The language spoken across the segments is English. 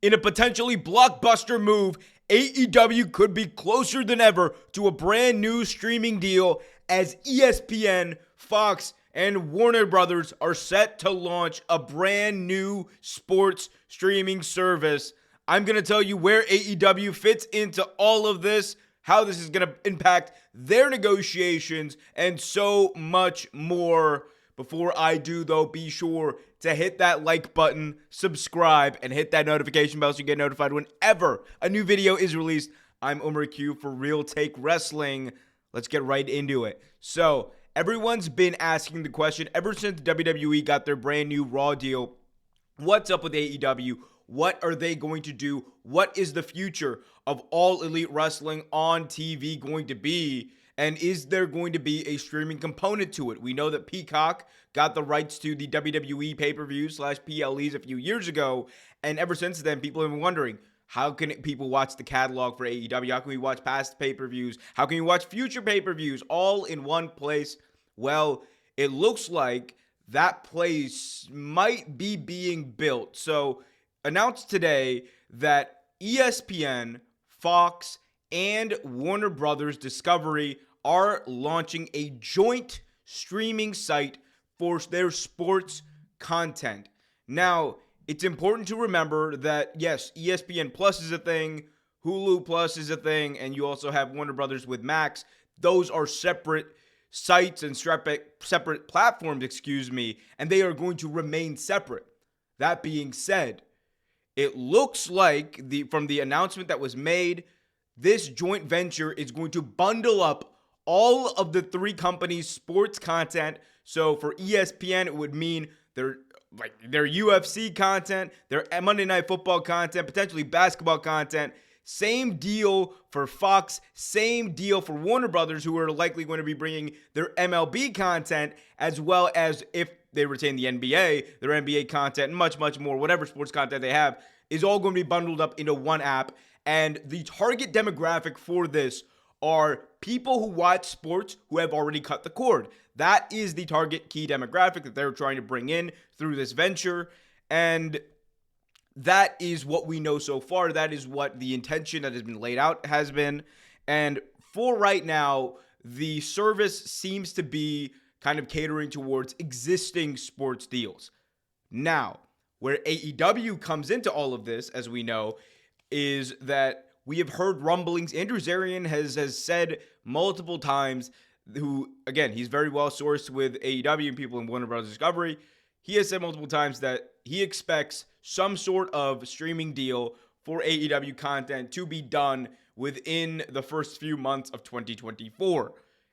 In a potentially blockbuster move, AEW could be closer than ever to a brand new streaming deal as ESPN, Fox, and Warner Brothers are set to launch a brand new sports streaming service. I'm going to tell you where AEW fits into all of this, how this is going to impact their negotiations, and so much more. Before I do, though, be sure to hit that like button, subscribe, and hit that notification bell so you get notified whenever a new video is released. I'm Omer Q for Real Take Wrestling. Let's get right into it. So, everyone's been asking the question ever since WWE got their brand new Raw deal. What's up with AEW? What are they going to do? What is the future of All Elite Wrestling on TV going to be? And is there going to be a streaming component to it? We know that Peacock got the rights to the WWE pay-per-views / PLEs a few years ago. And ever since then, people have been wondering, how can people watch the catalog for AEW? How can we watch past pay-per-views? How can we watch future pay-per-views all in one place? Well, it looks like that place might be being built. So, announced today that ESPN, Fox, and Warner Brothers Discovery are launching a joint streaming site for their sports content. Now, it's important to remember that, yes, ESPN Plus is a thing, Hulu Plus is a thing, and you also have Warner Brothers with Max. Those are separate sites and separate platforms, and they are going to remain separate. That being said, it looks like from the announcement that was made, this joint venture is going to bundle up all of the three companies' sports content. So for ESPN, it would mean their UFC content, their Monday Night Football content, potentially basketball content. Same deal for Fox, same deal for Warner Brothers, who are likely going to be bringing their MLB content, as well as, if they retain the NBA, their NBA content, and much, much more, whatever sports content they have, is all going to be bundled up into one app. And the target demographic for this are people who watch sports who have already cut the cord. That is the target key demographic that they're trying to bring in through this venture. And that is what we know so far. That is what the intention that has been laid out has been. And for right now, the service seems to be kind of catering towards existing sports deals. Now, where AEW comes into all of this, as we know, is that we have heard rumblings. Andrew Zarian has said multiple times, who, again, he's very well sourced with AEW and people in Warner Bros. Discovery. He has said multiple times that he expects some sort of streaming deal for AEW content to be done within the first few months of 2024.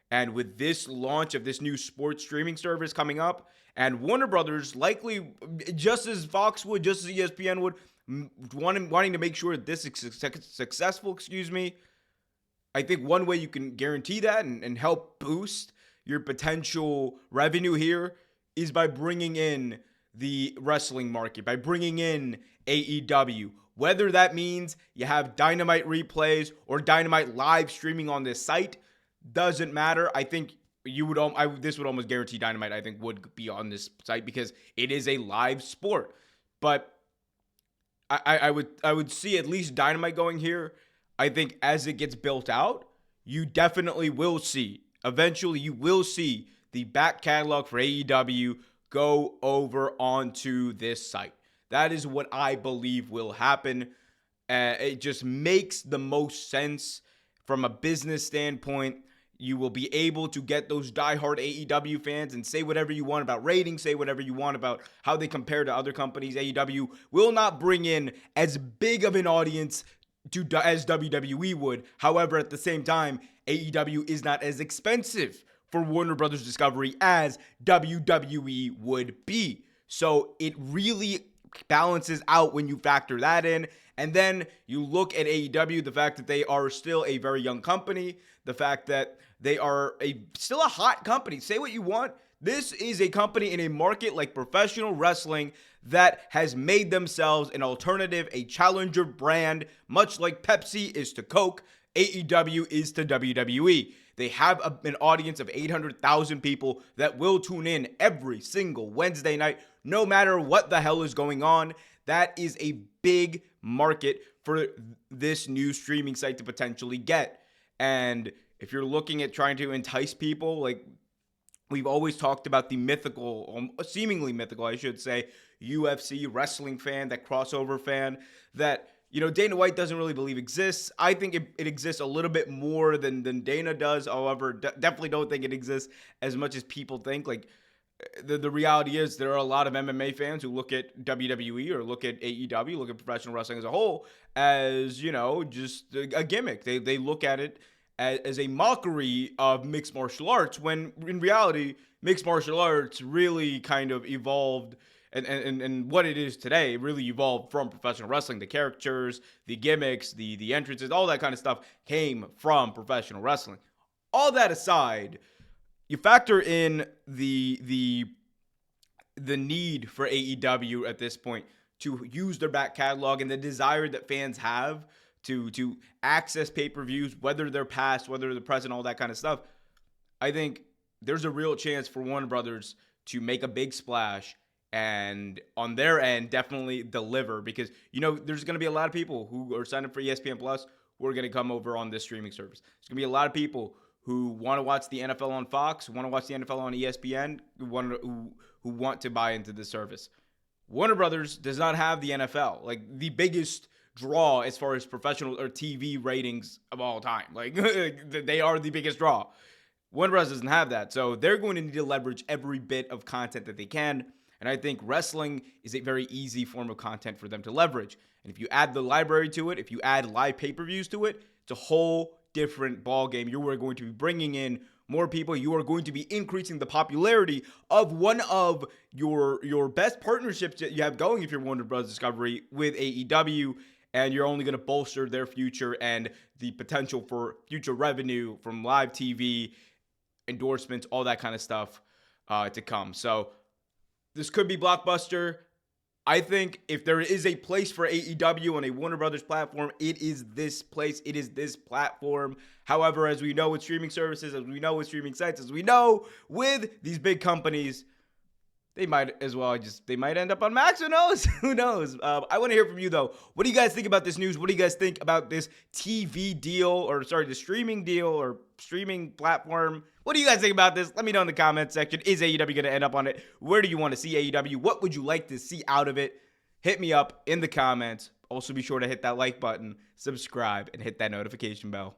And with this launch of this new sports streaming service coming up, and Warner Brothers likely, just as Fox would, just as ESPN would, wanting to make sure this is successful, I think one way you can guarantee that and help boost your potential revenue here is by bringing in the wrestling market, by bringing in AEW. Whether that means you have Dynamite replays or Dynamite live streaming on this site, doesn't matter. I think this would almost guarantee Dynamite, I think, would be on this site because it is a live sport. But I would see at least Dynamite going here. I think as it gets built out, you definitely will see, eventually you will see the back catalog for AEW go over onto this site. That is what I believe will happen. It just makes the most sense from a business standpoint. You will be able to get those diehard AEW fans and say whatever you want about ratings, say whatever you want about how they compare to other companies. AEW will not bring in as big of an audience as WWE would. However, at the same time, AEW is not as expensive for Warner Brothers Discovery as WWE would be. So it really balances out when you factor that in. And then you look at AEW, the fact that they are still a very young company, the fact that they are still a hot company. Say what you want. This is a company in a market like professional wrestling that has made themselves an alternative, a challenger brand, much like Pepsi is to Coke, AEW is to WWE. They have an audience of 800,000 people that will tune in every single Wednesday night, no matter what the hell is going on. That is a big, market for this new streaming site to potentially get. And if you're looking at trying to entice people, like we've always talked about the mythical, seemingly mythical, I should say, UFC wrestling fan, that crossover fan that, Dana White doesn't really believe exists. I think it exists a little bit more than Dana does. However, definitely don't think it exists as much as people think. Like, the reality is there are a lot of MMA fans who look at WWE or look at AEW, look at professional wrestling as a whole as, just a gimmick. They look at it as a mockery of mixed martial arts, when in reality, mixed martial arts really kind of evolved, and what it is today really evolved from professional wrestling. The characters, the gimmicks, the entrances, all that kind of stuff came from professional wrestling. All that aside, you factor in the need for AEW at this point to use their back catalog and the desire that fans have to access pay-per-views, whether they're past, whether they're present, all that kind of stuff. I think there's a real chance for Warner Brothers to make a big splash and on their end definitely deliver, because there's going to be a lot of people who are signed up for ESPN Plus who are going to come over on this streaming service. There's going to be a lot of people who want to watch the NFL on Fox, who want to watch the NFL on ESPN, who want to buy into the service. Warner Brothers does not have the NFL, like the biggest draw as far as professional or TV ratings of all time. Like they are the biggest draw. Warner Bros. Doesn't have that, so they're going to need to leverage every bit of content that they can. And I think wrestling is a very easy form of content for them to leverage. And if you add the library to it, if you add live pay-per-views to it, it's a whole different ball game. You are going to be bringing in more people. You are going to be increasing the popularity of one of your best partnerships that you have going if you're Warner Bros. Discovery with AEW, and you're only going to bolster their future and the potential for future revenue from live TV, endorsements, all that kind of stuff to come. So this could be blockbuster. I think if there is a place for AEW on a Warner Brothers platform, it is this place. It is this platform. However, as we know with streaming services, as we know with streaming sites, as we know with these big companies, they might end up on Max. Who knows? Who knows? I want to hear from you, though. What do you guys think about this news? What do you guys think about this the streaming deal or streaming platform? What do you guys think about this? Let me know in the comments section. Is AEW going to end up on it? Where do you want to see AEW? What would you like to see out of it? Hit me up in the comments. Also, be sure to hit that like button, subscribe, and hit that notification bell.